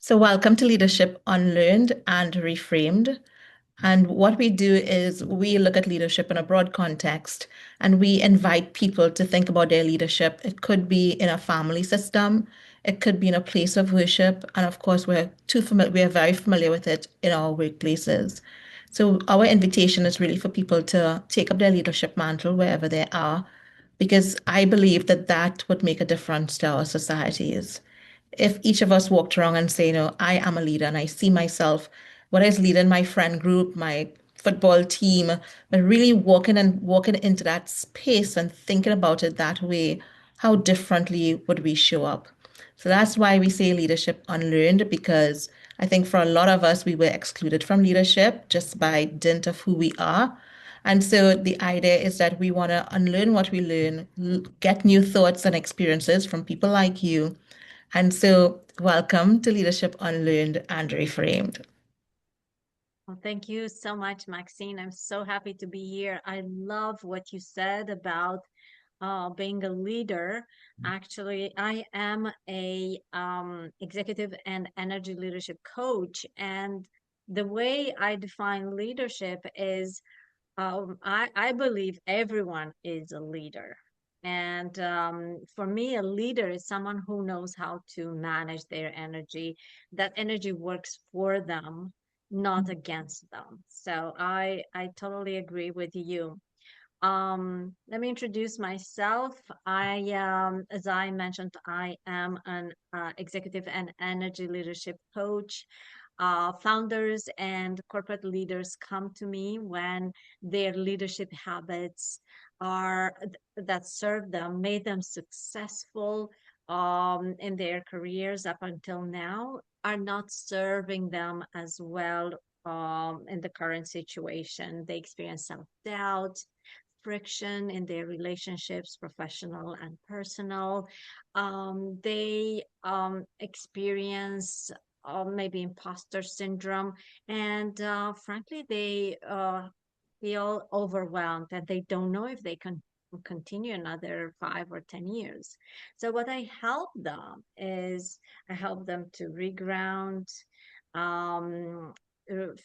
So, welcome to Leadership Unlearned and Reframed. And what we do is we look at leadership in a broad context and we invite people to think about their leadership. It could be in a family system, it could be in a place of worship, and of course, we're very familiar with it in our workplaces. So, our invitation is really for people to take up their leadership mantle wherever they are, because I believe that that would make a difference to our societies if each of us walked around and say, I am a leader and I see myself, whether it's leading my friend group, my football team, but really walking into that space and thinking about it that way, how differently would we show up? So that's why we say leadership unlearned, because I think for a lot of us, we were excluded from leadership just by dint of who we are. And so the idea is that we want to unlearn what we learn, get new thoughts and experiences from people like you, and so, welcome to Leadership Unlearned and Reframed. Well, thank you so much, Maxine. I'm so happy to be here. I love what you said about being a leader. Actually, I am a executive and energy leadership coach, and the way I define leadership is I believe everyone is a leader. And for me, a leader is someone who knows how to manage their energy. That energy works for them, not against them. So I totally agree with you. Let me introduce myself. As I mentioned, I am an executive and energy leadership coach. Founders and corporate leaders come to me when their leadership habits that serve them, made them successful in their careers up until now, are not serving them as well in the current situation. They experience self-doubt, friction in their relationships, professional and personal. They experience maybe imposter syndrome, and frankly, they feel overwhelmed and they don't know if they can continue another 5 or 10 years. So, what I help them is I help them to reground,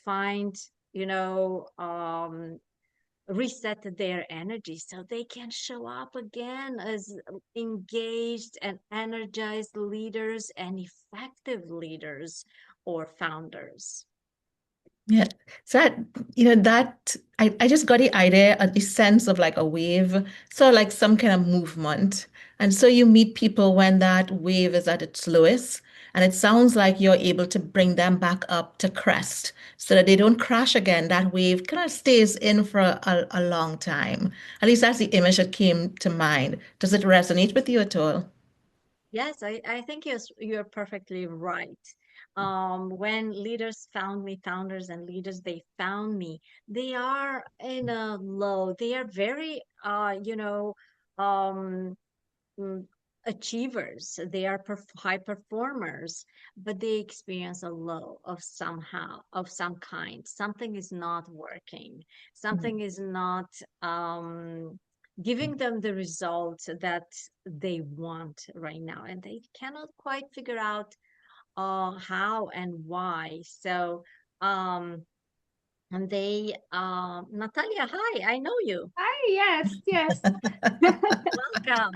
find, you know, reset their energy so they can show up again as engaged and energized leaders and effective leaders or founders. Yeah. So I just got the idea, the sense of like a wave, so like some kind of movement. And so you meet people when that wave is at its lowest, and it sounds like you're able to bring them back up to crest so that they don't crash again. That wave kind of stays in for a long time. At least that's the image that came to mind. Does it resonate with you at all? Yes, I think you're perfectly right. When leaders found me, founders and leaders, they found me. They are in a low. They are very, um, mm, achievers. They are high performers, but they experience a low of some kind. Something is not working. Something is not giving them the results that they want right now, and they cannot quite figure out how and why. So, um, and they, Natalia, hi, I know you. Hi, yes, yes. Welcome.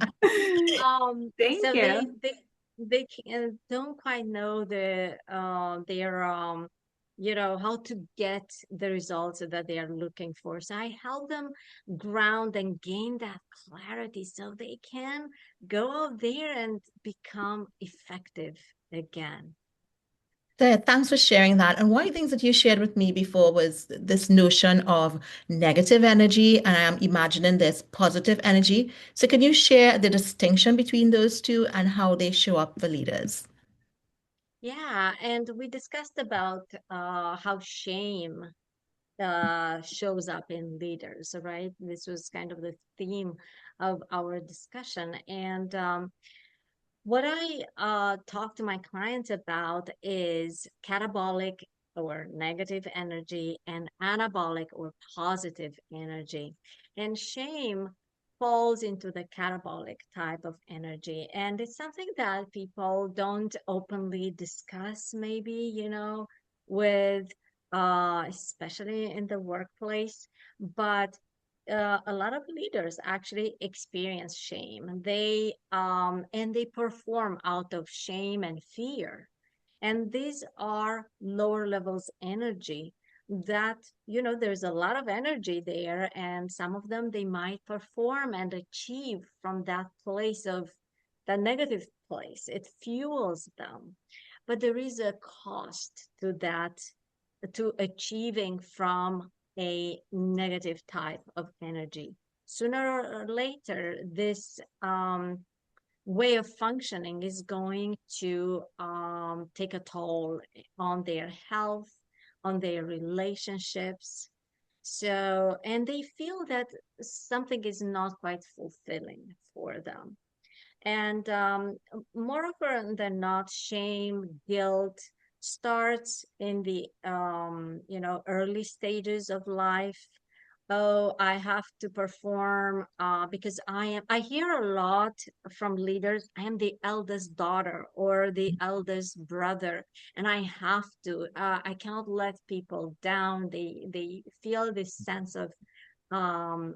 Thank So they you. they they don't quite know their how to get the results that they are looking for. So I help them ground and gain that clarity so they can go out there and become effective again. So thanks for sharing that. And one of the things that you shared with me before was this notion of negative energy, and I'm imagining this positive energy. So can you share the distinction between those two and how they show up for leaders? Yeah, and we discussed about how shame shows up in leaders, right? This was kind of the theme of our discussion. And what I talk to my clients about is catabolic or negative energy and anabolic or positive energy. And shame falls into the catabolic type of energy. And it's something that people don't openly discuss, maybe, with especially in the workplace. But a lot of leaders actually experience shame. They perform out of shame and fear. And these are lower levels energy that, there's a lot of energy there, and some of them they might perform and achieve from that place of the negative place. It fuels them. But there is a cost to that, to achieving from a negative type of energy. Sooner or later, this way of functioning is going to take a toll on their health, on their relationships. So, and they feel that something is not quite fulfilling for them. And more often than not, shame, guilt starts in the early stages of life. Oh, I have to perform because I hear a lot from leaders, I am the eldest daughter or the eldest brother, and I have to, I cannot let people down. They feel this sense of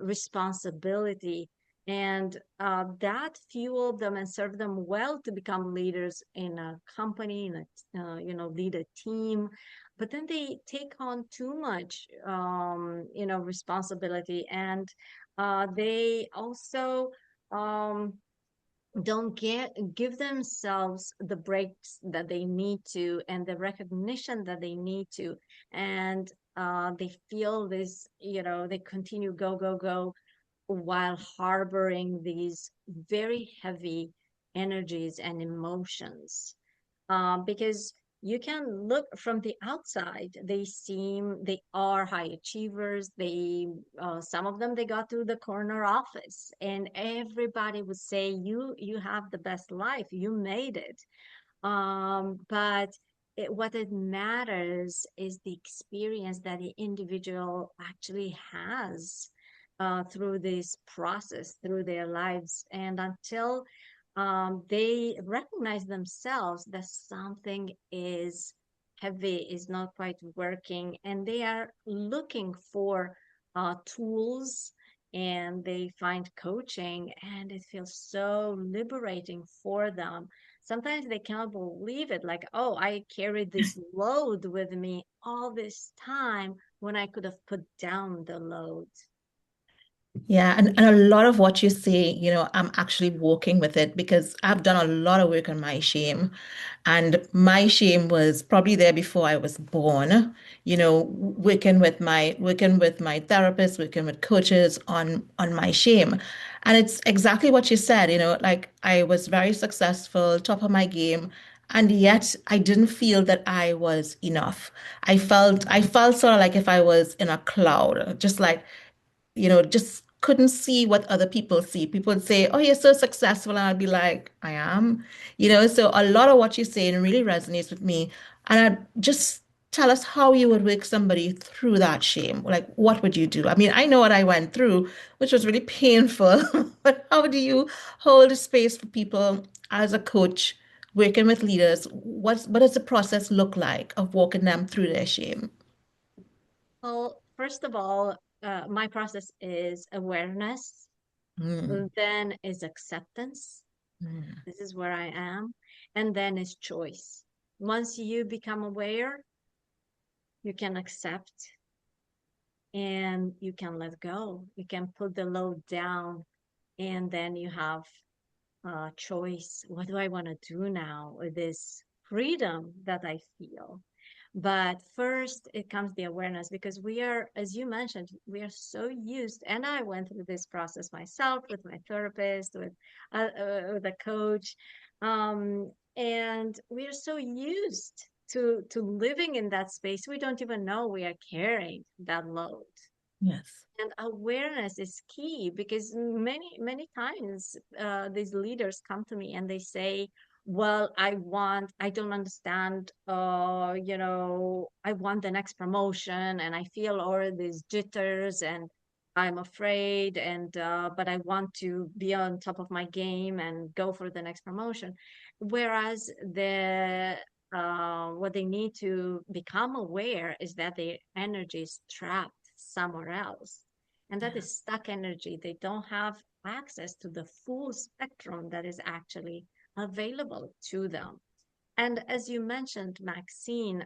responsibility, and that fueled them and served them well to become leaders in a company, in a lead a team. But then they take on too much responsibility, and they also um, don't give themselves the breaks that they need to and the recognition that they need to. And they feel this, they continue go go go while harboring these very heavy energies and emotions. Because you can look from the outside, they are high achievers. Some of them, they got to the corner office and everybody would say, you have the best life, you made it. But what it matters is the experience that the individual actually has through this process, through their lives. And until they recognize themselves that something is heavy, is not quite working, and they are looking for tools, and they find coaching, and it feels so liberating for them. Sometimes they cannot believe it, like, oh, I carried this load with me all this time when I could have put down the load. Yeah, and a lot of what you say, I'm actually working with it because I've done a lot of work on my shame. And my shame was probably there before I was born, working with my therapist, working with coaches on my shame. And it's exactly what you said, like I was very successful, top of my game, and yet I didn't feel that I was enough. I felt sort of like if I was in a cloud, just like just couldn't see what other people see. People would say, "Oh, you're so successful." And I'd be like, "I am." So a lot of what you're saying really resonates with me. And just tell us how you would work somebody through that shame. Like, what would you do? I mean, I know what I went through, which was really painful, but how do you hold a space for people as a coach, working with leaders? What does the process look like of walking them through their shame? Well, first of all, my process is awareness, Mm, then is acceptance. mm, This is where I am. And then is choice. Once you become aware, you can accept and you can let go. You can put the load down, and then you have choice. What do I want to do now with this freedom that I feel? But first, it comes the awareness, because we are, as you mentioned, we are so used, and I went through this process myself with my therapist, with a coach, and we are so used to living in that space. We don't even know we are carrying that load. yes. And awareness is key, because many times these leaders come to me and they say, well, I don't understand, I want the next promotion and I feel all these jitters, and I'm afraid, and but I want to be on top of my game and go for the next promotion. Whereas what they need to become aware is that their energy is trapped somewhere else, and that Yeah. is stuck energy. They don't have access to the full spectrum that is actually available to them. And as you mentioned, Maxine,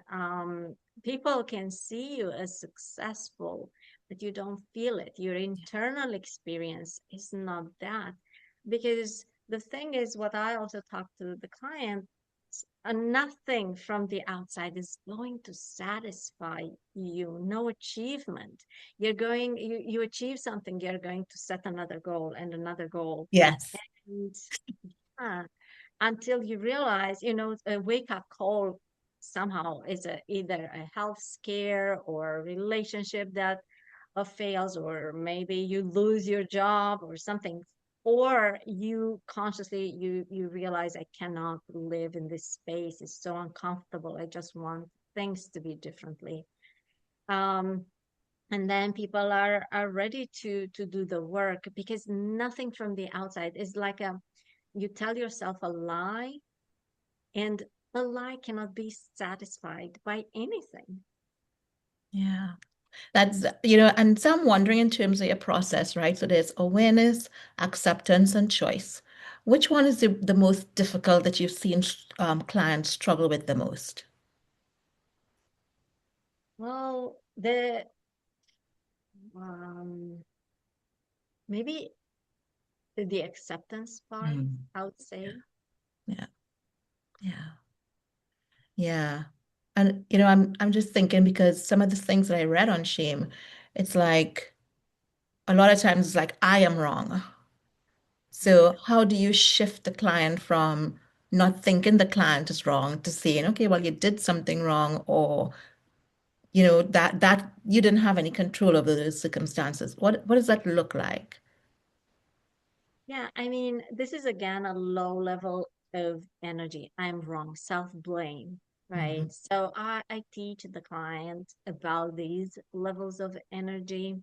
people can see you as successful, but you don't feel it. Your internal experience is not that. Because the thing is, what I also talk to the client, nothing from the outside is going to satisfy you. No achievement. You achieve something, you're going to set another goal and another goal. Yes. And until you realize, a wake up call somehow is either a health scare or a relationship that fails, or maybe you lose your job or something, or you consciously you realize, I cannot live in this space. It's so uncomfortable. I just want things to be differently. Um, and then people are ready to do the work, because nothing from the outside is like you tell yourself a lie, and a lie cannot be satisfied by anything. Yeah. That's, and so I'm wondering in terms of your process, right? So there's awareness, acceptance, and choice. Which one is the most difficult that you've seen clients struggle with the most? Well, the maybe the acceptance part, Mm. I would say. Yeah. Yeah. Yeah. And I'm just thinking because some of the things that I read on shame, it's like a lot of times it's like I am wrong. So Yeah. how do you shift the client from not thinking the client is wrong to saying, okay, well, you did something wrong, or that you didn't have any control over those circumstances. What does that look like? Yeah, I mean, this is again a low level of energy. I'm wrong, self-blame, Mhm. right? So I teach the client about these levels of energy.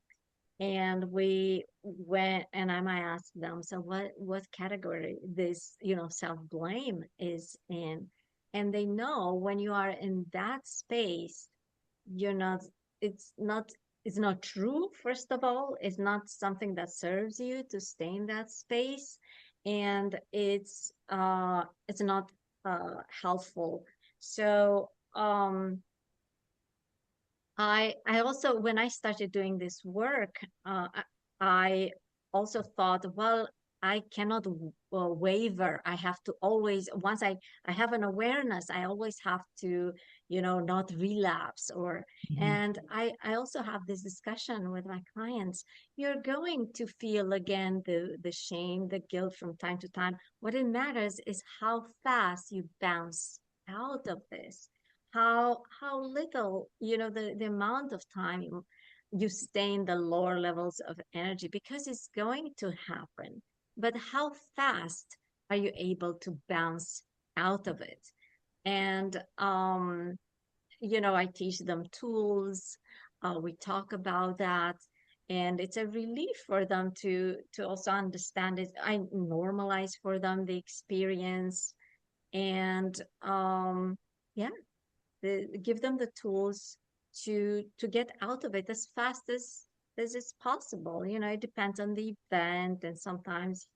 And we went, and I might ask them, so what category this, self-blame is in? And they know when you are in that space, you're not, it's not, it's not true. First of all, it's not something that serves you to stay in that space. And it's not helpful. So I also, when I started doing this work, I also thought, well, I cannot waver. I have to always, once I have an awareness, I always have to, not relapse. Or, Mhm. and I also have this discussion with my clients. You're going to feel again the shame, the guilt from time to time. What it matters is how fast you bounce out of this, how little, the amount of time you stay in the lower levels of energy, because it's going to happen, but how fast are you able to bounce out of it? And I teach them tools. We talk about that, and it's a relief for them to also understand it. I normalize for them the experience, and yeah, give them the tools to get out of it as fast as is possible. It depends on the event, and sometimes,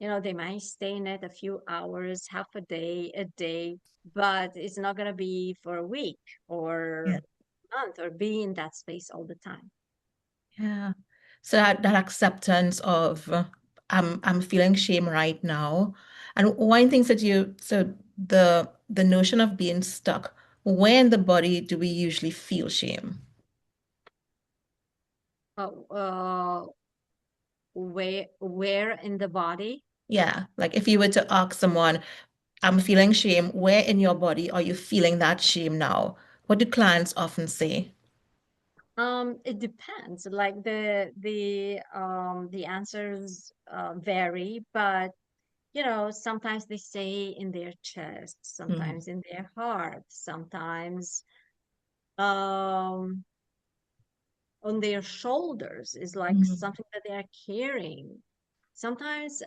they might stay in it a few hours, half a day, but it's not going to be for a week Yeah. or a month, or be in that space all the time. Yeah. So that acceptance of I'm feeling shame right now. And one thing that so the notion of being stuck, where in the body do we usually feel shame? Oh, where in the body? Yeah. Like if you were to ask someone, I'm feeling shame, where in your body are you feeling that shame now? What do clients often say? It depends. Like the answers vary, but sometimes they say in their chest, Mhm. sometimes in their heart, sometimes um on their shoulders is like Mm. something that they are carrying. Sometimes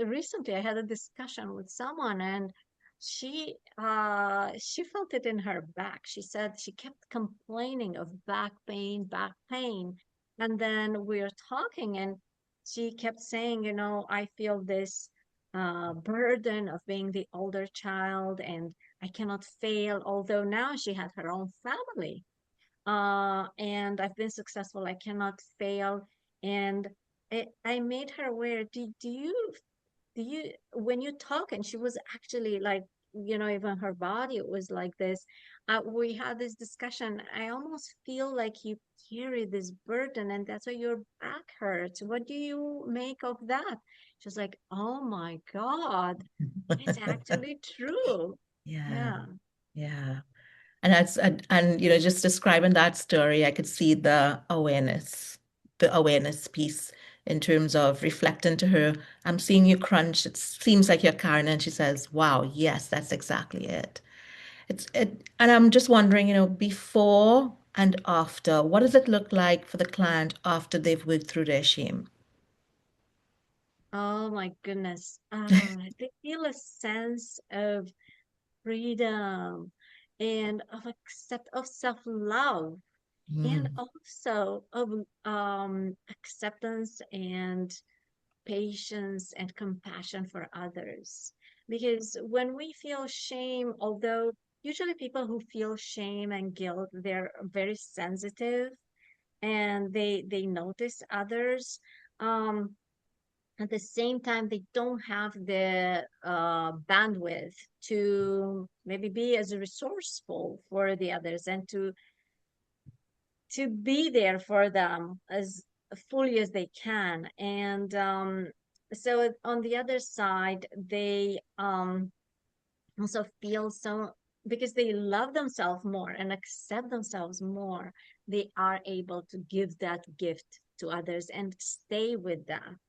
recently I had a discussion with someone, and she felt it in her back. She said she kept complaining of back pain. And then we were talking, and she kept saying, I feel this burden of being the older child, and I cannot fail, although now she had her own family. And I've been successful. I cannot fail. And I made her aware. Do you when you talk, and she was actually like, even her body was like this. We had this discussion. I almost feel like you carry this burden, and that's why your back hurts. What do you make of that? She's like, oh my God, it's actually true. Yeah, Yeah. yeah. And just describing that story, I could see the awareness piece in terms of reflecting to her, I'm seeing you crunch. It seems like you're carrying, and she says, wow, yes, that's exactly it. And I'm just wondering, before and after, what does it look like for the client after they've worked through their shame? Oh my goodness. They feel a sense of freedom and of self-love, and Mm, also of acceptance and patience and compassion for others. Because when we feel shame, although usually people who feel shame and guilt, they're very sensitive, and they notice others. Um, at the same time, they don't have the bandwidth to maybe be as resourceful for the others, and to be there for them as fully as they can. And so on the other side, they also feel so, because they love themselves more and accept themselves more, they are able to give that gift to others and stay with that.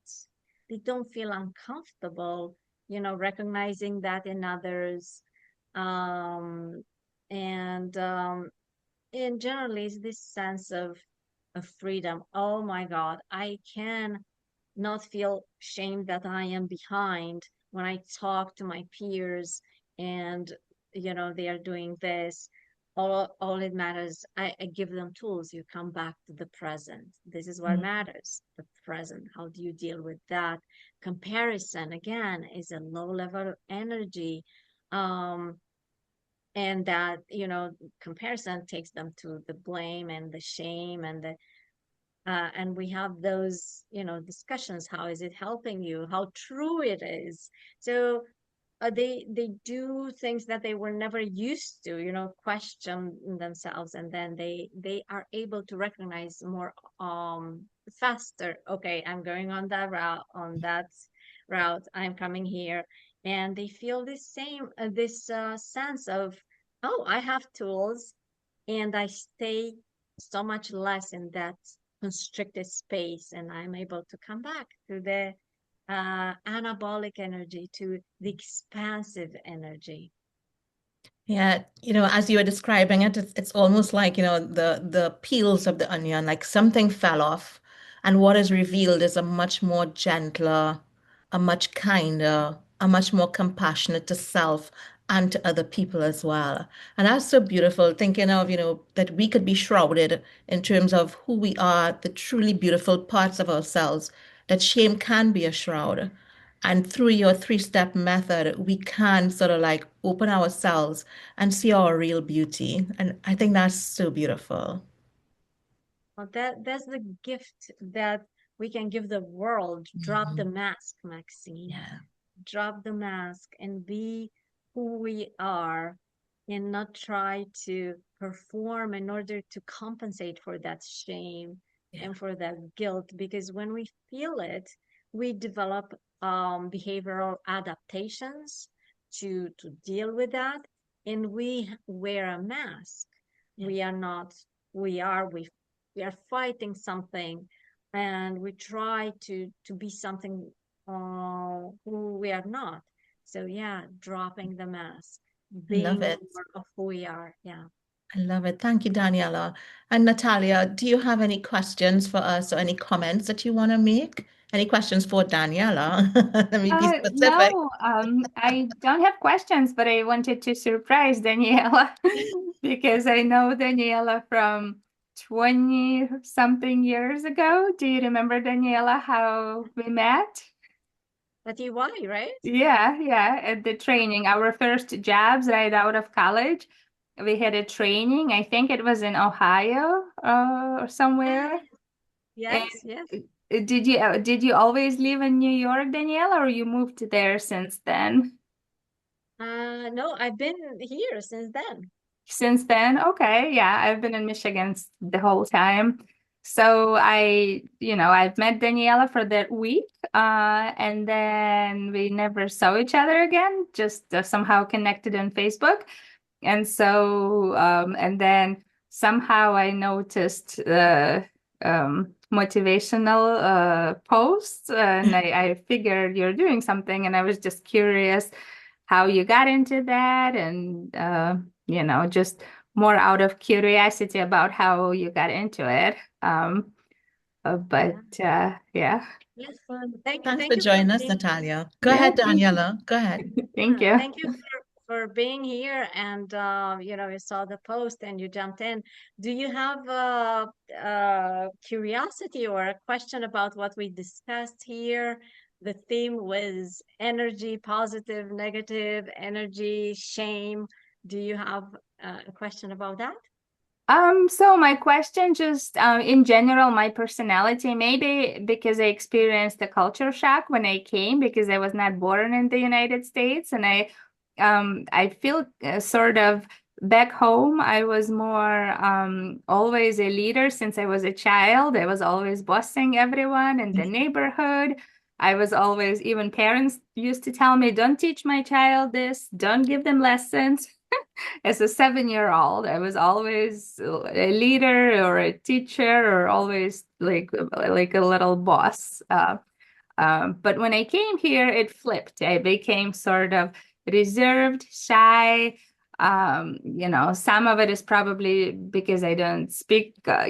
They don't feel uncomfortable, recognizing that in others. Um, and generally, it's this sense of freedom. Oh my God, I can not feel shame that I am behind when I talk to my peers, and they are doing this. All it matters, I give them tools. You come back to the present. This is what mm, matters, the present. How do you deal with that? Comparison, again, is a low level of energy. Um, and that, comparison takes them to the blame and the shame, and we have those, discussions. How is it helping you? How true it is? So they do things that they were never used to, question themselves, and then they are able to recognize more faster. Okay, I'm going on that route. I'm coming here, and they feel this sense of, oh, I have tools, and I stay so much less in that constricted space, and I'm able to come back to the anabolic energy, to the expansive energy. Yeah, as you were describing it, it's almost like, the peels of the onion, like something fell off, and what is revealed is a much more gentler, a much kinder, a much more compassionate to self and to other people as well. And that's so beautiful, thinking of, that we could be shrouded in terms of who we are, the truly beautiful parts of ourselves, that shame can be a shroud. And through your three-step method, we can sort of like open ourselves and see our real beauty. And I think that's so beautiful. Well, that's the gift that we can give the world. Drop the Mhm. mask, Maxine. Yeah. Drop the mask and be who we are, and not try to perform in order to compensate for that shame Yeah. and for that guilt. Because when we feel it, we develop behavioral adaptations to deal with that, and we wear a mask. Yeah. We are not, we are fighting something, and we try to be something who we are not. So yeah, dropping the mask, I love being it. more of who we are. Yeah. I love it. Thank you, Daniela. And Natalia, do you have any questions for us or any comments that you want to make? Any questions for Daniela? Let me be specific. No, I don't have questions, but I wanted to surprise Daniela because I know Daniela from 20 something years ago. Do you remember, Daniela, how we met? At EY, right? Yeah, yeah, at the training, our first jobs right out of college. We had a training. I think it was in Ohio, or somewhere. And Yes, yes. did you always live in New York, Daniela, or you moved there since then? No, I've been here since then. Since then, okay, yeah, I've been in Michigan the whole time. So I've met Daniela for that week, and then we never saw each other again, just somehow connected on Facebook. And then somehow I noticed motivational posts, and I figured you're doing something, and I was just curious how you got into that, and just more out of curiosity about how you got into it. But Yeah. yeah, Yes. Thanks for Thank you for joining us, being Natalia. Go yeah, ahead, Daniela. Go ahead. thank you. thank you for being here and you saw the post and you jumped in. Do you have curiosity or a question about what we discussed here? The theme was energy, positive, negative, energy, shame. Do you have a question about that? So my question just in general, my personality, maybe because I experienced a culture shock when I came because I was not born in the United States, and I feel sort of back home. I was more always a leader since I was a child. I was always bossing everyone in the neighborhood. I was always, even parents used to tell me, don't teach my child this, don't give them lessons. As a 7-year-old, I was always a leader or a teacher or always like a little boss. But when I came here, it flipped. I became sort of reserved, shy. Some of it is probably because I don't speak, I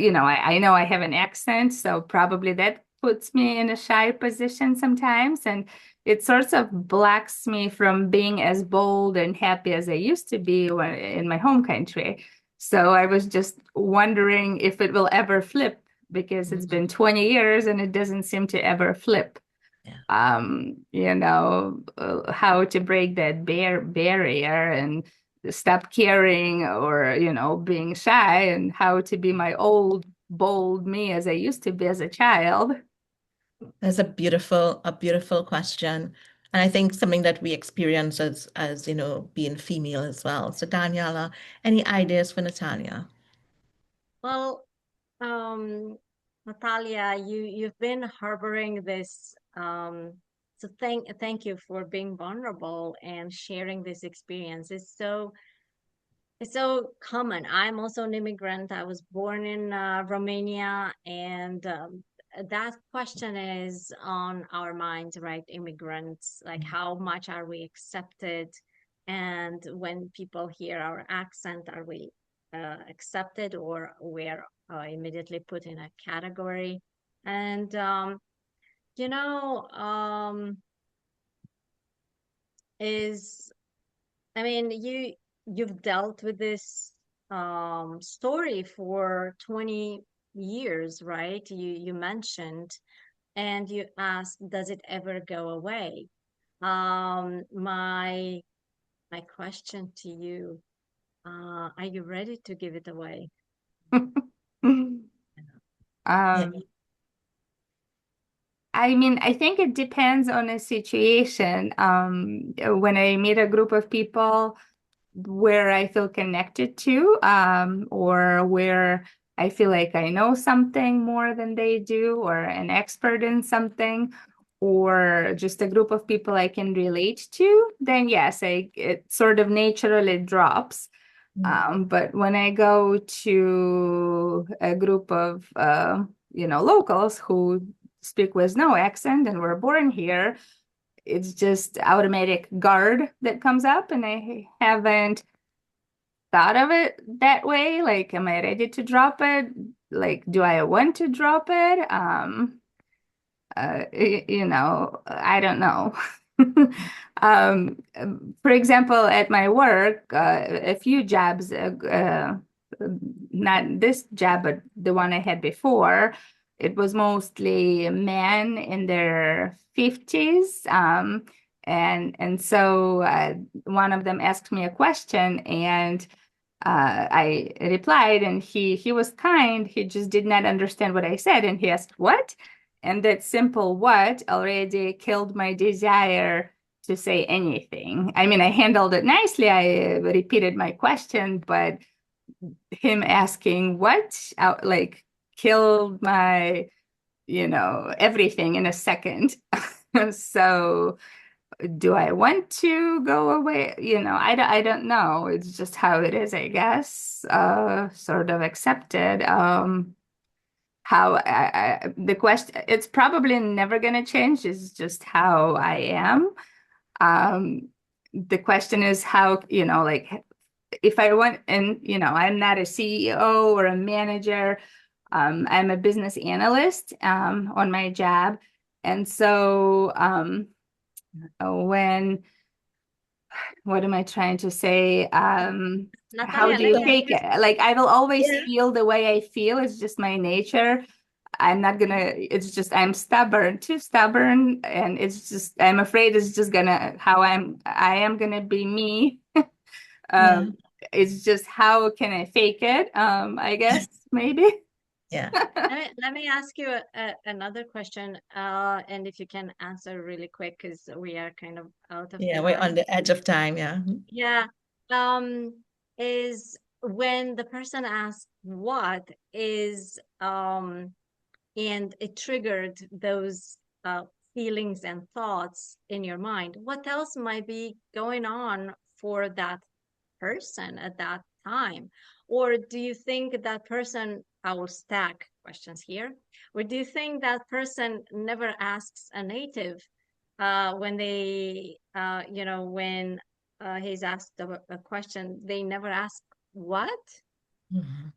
know I have an accent, so probably that puts me in a shy position sometimes. And it sort of blocks me from being as bold and happy as I used to be in my home country. So I was just wondering if it will ever flip because it's Mhm. been 20 years and it doesn't seem to ever flip. Yeah. How to break that barrier and stop caring or, being shy, and how to be my old, bold me as I used to be as a child. That's a beautiful question. And I think something that we experience as being female as well. So Daniela, any ideas for Natalia? Well, Natalia, you've been harboring this. So thank you for being vulnerable and sharing this experience. It's so common. I'm also an immigrant. I was born in Romania, and that question is on our minds, right? Immigrants, like how much are we accepted? And when people hear our accent, are we accepted or we're immediately put in a category? And you know, is I mean, you've dealt with this story for 20 years, right? You mentioned and you asked, does it ever go away? My question to you, are you ready to give it away? Yeah. Um, I mean, I think it depends on the situation. When I meet a group of people where I feel connected to, or where I feel like I know something more than they do, or an expert in something, or just a group of people I can relate to, then yes, it sort of naturally drops. Mm. But when I go to a group of locals who speak with no accent and were born here, it's just automatic guard that comes up, and I haven't thought of it that way. Like, am I ready to drop it? Like, do I want to drop it? I don't know. Um, for example, at my work, a few jobs, not this job, but the one I had before, it was mostly men in their 50s. And so one of them asked me a question, and I replied, and he was kind. He just did not understand what I said, and he asked, "What?" And that simple "what" already killed my desire to say anything. I mean, I handled it nicely. I repeated my question, but him asking "what" like killed my, everything in a second. So do I want to go away? I don't know. It's just how it is, I guess. Sort of accepted. How the question, it's probably never going to change. It's just how I am. The question is how, like if I want, and I'm not a CEO or a manager. I'm a business analyst on my job. And so when what am I trying to say? How Natalia, do let you me ask take you. it? Like I will always Yeah. feel the way I feel. It's just my nature. I'm not gonna, it's just I'm stubborn, too stubborn, and it's just I'm afraid it's just gonna how I am gonna be me. Yeah. Um, it's just how can I fake it? I guess maybe. Yeah. Let me ask you another question, and if you can answer really quick, because we are kind of out of Yeah. We're on time. the edge of time. Yeah. Yeah. Is when the person asks what is and it triggered those feelings and thoughts in your mind, what else might be going on for that person at that time? Or do you think that person, I will stack questions here, or do you think that person never asks a native when they, when he's asked a question, they never ask what? Mhm.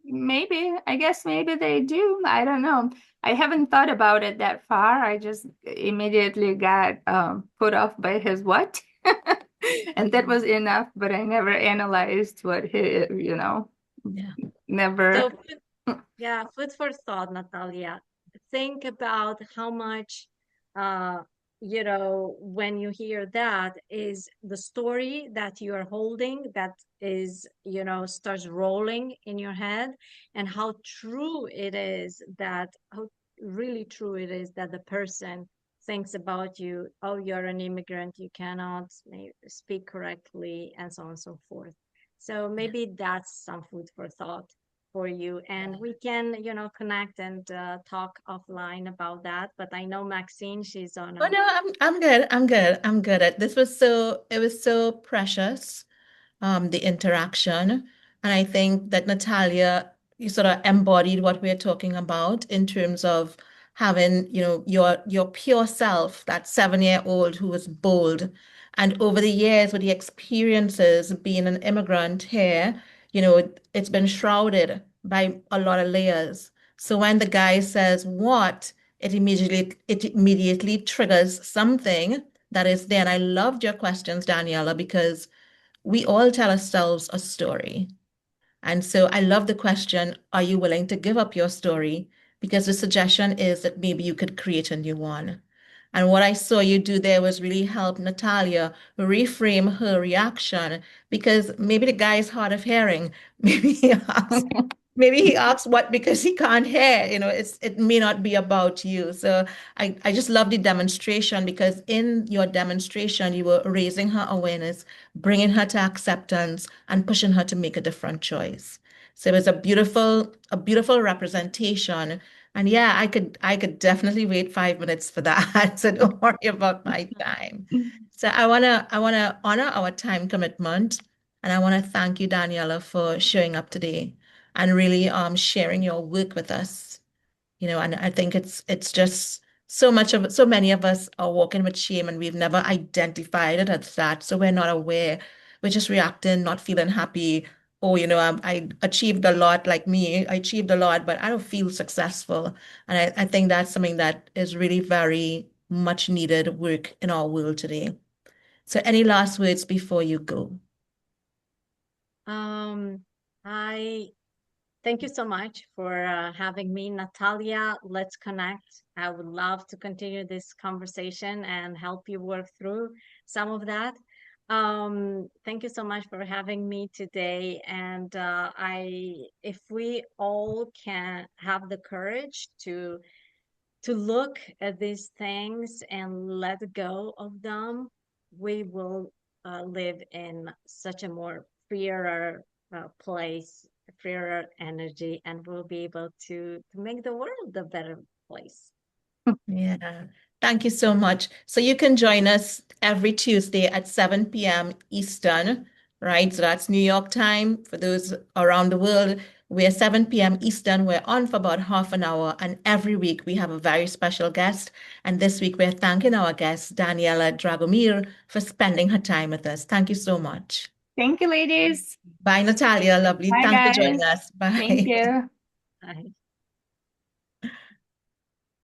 Maybe. I guess maybe they do. I don't know. I haven't thought about it that far. I just immediately got put off by his what. And that was enough, but I never analyzed what Yeah. never. So, yeah, food for thought, Natalia. Think about how much, uh, when you hear that is the story that you are holding that is, starts rolling in your head, and how true it is that, how really true it is that the person thinks about you. Oh, you're an immigrant, you cannot speak correctly, and so on and so forth. So Yeah. maybe that's some food for thought for you, and we can connect and talk offline about that. But I know Maxine, she's on Oh a. no, I'm good. I'm good. I'm good at this was so it was so precious, the interaction. And I think that Natalia, you sort of embodied what we're talking about in terms of having, your pure self, that 7-year-old who was bold. And over the years, with the experiences being an immigrant here, it's been shrouded by a lot of layers. So when the guy says what, it immediately triggers something that is there. And I loved your questions, Daniela, because we all tell ourselves a story. And so I love the question, are you willing to give up your story? Because the suggestion is that maybe you could create a new one. And what I saw you do there was really help Natalia reframe her reaction because maybe the guy is hard of hearing. Maybe he asks, maybe he asks what because he can't hear. It may not be about you. So I just love the demonstration because in your demonstration, you were raising her awareness, bringing her to acceptance, and pushing her to make a different choice. So it was a beautiful representation. And yeah, I could definitely wait 5 minutes for that. So don't worry about my time. So I wanna honor our time commitment. And I want to thank you, Daniela, for showing up today and really sharing your work with us. And I think it's just so many of us are walking with shame and we've never identified it as that. So we're not aware. we're just reacting, not feeling happy. Oh, I achieved a lot, like me. I achieved a lot, but I don't feel successful. And I think that's something that is really very much needed work in our world today. So any last words before you go? I thank you so much for having me, Natalia. Let's connect. I would love to continue this conversation and help you work through some of that. Thank you so much for having me today. And if we all can have the courage to look at these things and let go of them, we will live in such a more freer place, freer energy, and we'll be able to make the world a better place. Yeah. Thank you so much. So you can join us every Tuesday at 7 p.m. Eastern, right? So that's New York time. For those around the world, we're 7 p.m. Eastern. We're on for about half an hour. And every week we have a very special guest. And this week we're thanking our guest, Daniela Dragomir, for spending her time with us. Thank you so much. Thank you, ladies. Bye, Natalia. Lovely. Bye, Thanks for joining guys. us. Thank Bye. you. Bye.